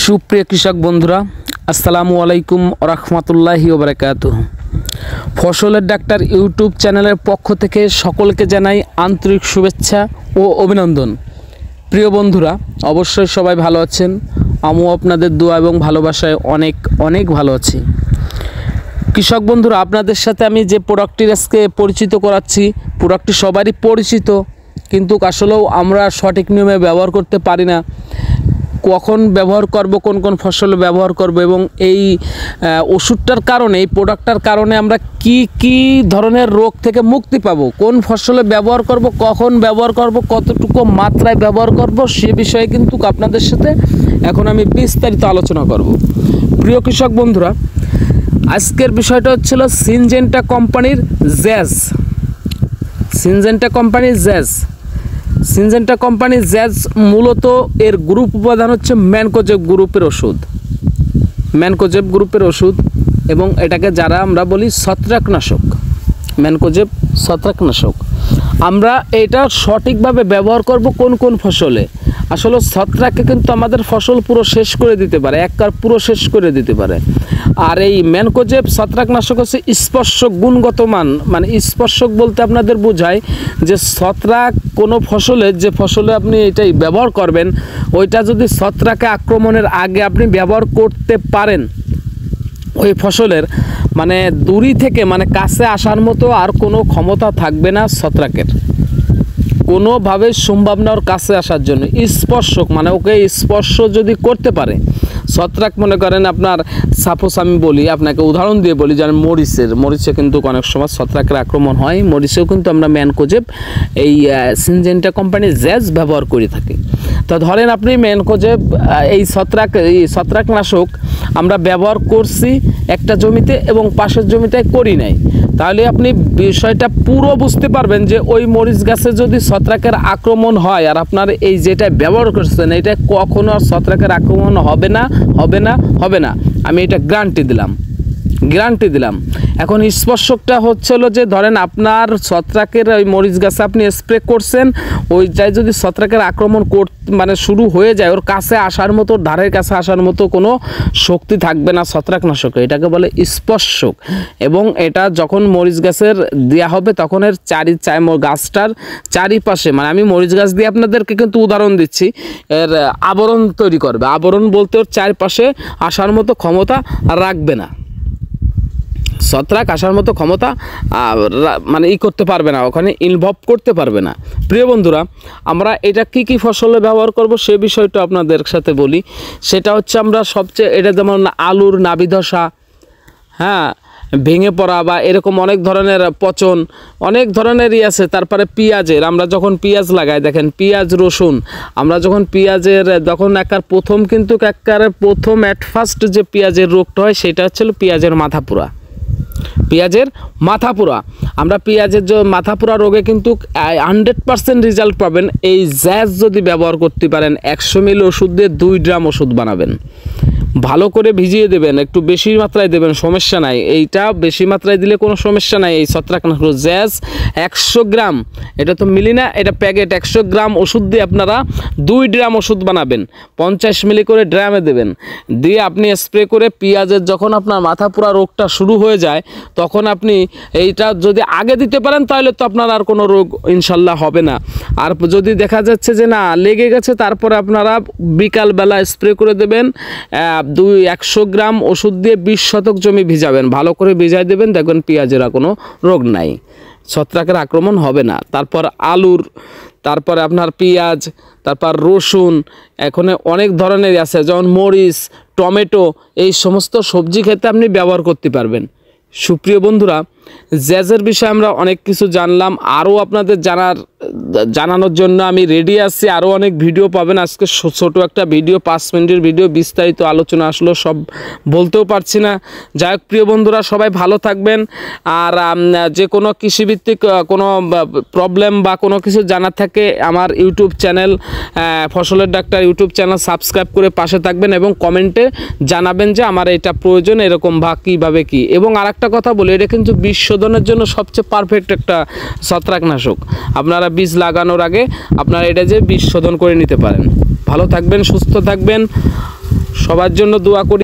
সুপ্রিয় কৃষক বন্ধুরা, আসসালামু আলাইকুম রাহমাতুল্লাহি ওয়া বারাকাতুহু। ফসলের ডাক্তার ইউটিউব চ্যানেলের পক্ষ থেকে সকলকে জানাই আন্তরিক শুভেচ্ছা ও অভিনন্দন। প্রিয় বন্ধুরা, অবশ্যই সবাই ভালো আছেন। আমিও আপনাদের দোয়া এবং ভালোবাসায় অনেক অনেক ভালো আছি। কৃষক বন্ধুরা, আপনাদের সাথে আমি যে প্রোডাক্টটির আজকে পরিচিত করাচ্ছি, প্রোডাক্টটি সবারই পরিচিত, কিন্তু আসলেও আমরা সঠিক নিয়মে ব্যবহার করতে পারি না। কখন ব্যবহার করব, কোন কোন ফসলে ব্যবহার করব, এবং এই ওষুধটার কারণে, এই প্রোডাক্টটার কারণে আমরা কি ধরনের রোগ থেকে মুক্তি পাব, কোন ফসলে ব্যবহার করব, কখন ব্যবহার করব, কতটুকু মাত্রায় ব্যবহার করব, সে বিষয়ে কিন্তু আপনাদের সাথে এখন আমি বিস্তারিত আলোচনা করব। প্রিয় কৃষক বন্ধুরা, আজকের বিষয়টা হচ্ছিল সিনজেন্টা কোম্পানির জ্যাজ। সিনজেন্টা কোম্পানির জ্যাজ মূলত এর গ্রুপ উপাদান হচ্ছে ম্যানকোজেব গ্রুপের ওষুধ, এবং এটাকে যারা আমরা বলি ছত্রাকনাশক, ম্যানকোজেব ছত্রাকনাশক। আমরা এটা সঠিকভাবে ব্যবহার করব কোন কোন ফসলে। আসলে ছত্রাকে কিন্তু আমাদের ফসল পুরো শেষ করে দিতে পারে, একবার পুরো শেষ করে দিতে পারে। আর এই ম্যানকোজেব ছত্রাকনাশক হচ্ছে স্পর্শক গুণগত মান, মানে স্পর্শক বলতে আপনাদের বোঝায় যে ছত্রাক কোনো ফসলে, যে ফসলে আপনি এটাই ব্যবহার করবেন, ওইটা যদি ছত্রাকে আক্রমণের আগে আপনি ব্যবহার করতে পারেন, ওই ফসলের মানে দূরি থেকে মানে কাছে আসার মতো আর কোনো ক্ষমতা থাকবে না ছত্রাকের, কোনোভাবে সম্ভাবনার কাছে আসার জন্য। স্পর্শক মানে ওকে স্পর্শ যদি করতে পারে ছত্রাক, মনে করেন আপনার সাপোজ আমি বলি, আপনাকে উদাহরণ দিয়ে বলি, যেন মরিচে কিন্তু অনেক সময় ছত্রাকের আক্রমণ হয়, মরিচেও কিন্তু আমরা ম্যানকোজেব এই সিনজেন্টা কোম্পানির জ্যাজ ব্যবহার করে থাকি। তো ধরেন আপনি ম্যানকোজেব এই ছত্রাকনাশক আমরা ব্যবহার করছি একটা জমিতে এবং পাশের জমিতে করি নাই, তাহলে আপনি বিষয়টা পুরো বুঝতে পারবেন যে ওই মরিচ গাছে যদি ছত্রাকের আক্রমণ হয় আর আপনার এই যেটা ব্যবহার করছেন এটা কখনো আর ছত্রাকের আক্রমণ হবে না। আমি এটা গ্যারান্টি দিলাম। এখন স্পর্শকটা হচ্ছিল যে ধরেন আপনার ছত্রাকের ওই মরিচ গাছে আপনি স্প্রে করছেন, ওই যাই যদি ছত্রাকের আক্রমণ মানে শুরু হয়ে যায়, ওর কাছে আসার মতো, ধারের কাছে আসার মতো কোনো শক্তি থাকবে না ছত্রাকনাশকে, এটাকে বলে স্পর্শক। এবং এটা যখন মরিচ গাছের দেওয়া হবে তখন এর গাছটার চারিপাশে, মানে আমি মরিচ গাছ দিয়ে আপনাদেরকে কিন্তু উদাহরণ দিচ্ছি, এর আবরণ তৈরি করবে। আবরণ বলতে ওর চারপাশে আসার মতো ক্ষমতা রাখবে না, ছত্রাক আসার মতো ক্ষমতা মানে করতে পারবে না, ওখানে ইনভলভ করতে পারবে না। প্রিয় বন্ধুরা, আমরা এটা কি ফসলে ব্যবহার করব সে বিষয়টা আপনাদের সাথে বলি। সেটা হচ্ছে আমরা সবচেয়ে, এটা যেমন আলুর নাবি ধসা, হ্যাঁ, ভেঙে পড়া বা এরকম অনেক ধরনের পচন, অনেক ধরনেরই আছে। তারপরে পেঁয়াজের, আমরা যখন পেঁয়াজ লাগাই, দেখেন পেঁয়াজ রসুন, আমরা যখন পেঁয়াজের প্রথম অ্যাট ফার্স্ট যে পেঁয়াজের রোগটা হয় সেটা হচ্ছিল পেঁয়াজের মাথা পুরা। আমরা পেঁয়াজের মাথা পুরা রোগে কিন্তু 100% রেজাল্ট পাবেন এই জ্যাজ যদি ব্যবহার করতে পারেন। 100 মিলি ওষুধ দিয়ে 2 গ্রাম ওষুধ বানাবেন, ভালো করে ভিজিয়ে দেবেন, একটু বেশি মাত্রায় দেবেন, সমস্যা নাই। এইটা বেশি মাত্রায় দিলে কোনো সমস্যা নাই। এই ছত্রাকনাশক জ্যাজ 100 গ্রাম, এটা তো মিলি না, এটা প্যাকেট, 100 গ্রাম ওষুধ দিয়ে আপনারা 2 গ্রাম ওষুধ বানাবেন, 50 মিলি করে ড্রামে দেবেন, দিয়ে আপনি স্প্রে করে পেঁয়াজের যখন আপনার মাথা পুরা রোগটা শুরু হয়ে যায় তখন আপনি এইটা যদি আগে দিতে পারেন তাহলে তো আপনার আর কোনো রোগ ইনশাল্লাহ হবে না। আর যদি দেখা যাচ্ছে যে না লেগে গেছে, তারপরে আপনারা বিকালবেলা স্প্রে করে দেবেন 100 গ্রাম ওষুধ দিয়ে 20 শতক জমি ভিজাবেন, ভালো করে ভিজাই দেবেন, দেখবেন পেঁয়াজের কোনো রোগ নাই, ছত্রাকের আক্রমণ হবে না। তারপর আলুর, তারপরে আপনার পেঁয়াজ, তারপর রসুন, এখন অনেক ধরনের আছে, যেমন মরিচ, টমেটো, এই সমস্ত সবজি খেতে আপনি ব্যবহার করতে পারবেন। সুপ্রিয় বন্ধুরা, জ্যাজের বিষয়ে আমরা অনেক কিছু জানলাম, আরও আপনাদের জানানোর জন্য আমি রেডি আছি। আরও অনেক ভিডিও পাবেন। আজকে ছোট একটা ভিডিও, 5 মিনিটের ভিডিও, বিস্তারিত আলোচনা আসলো সব বলতেও পারছি না। যাই হোক প্রিয় বন্ধুরা, সবাই ভালো থাকবেন। আর যে কোনো কৃষিভিত্তিক কোনো প্রবলেম বা কোনো কিছু জানার থাকে, আমার ইউটিউব চ্যানেল ফসলের ডাক্তার ইউটিউব চ্যানেল সাবস্ক্রাইব করে পাশে থাকবেন এবং কমেন্টে জানাবেন যে আমার এটা প্রয়োজন এরকম বা কীভাবে কী। এবং আরেকটা কথা বলি, এটা কিন্তু বীজ শোধনের জন্য সবচেয়ে পারফেক্ট একটা ছত্রাকনাশক। আপনারা বীজ লাগানোর আগে আপনারা এটা যে বীজ শোধন করে নিতে পারেন। ভালো থাকবেন, সুস্থ থাকবেন। সবার জন্য দোয়া করি।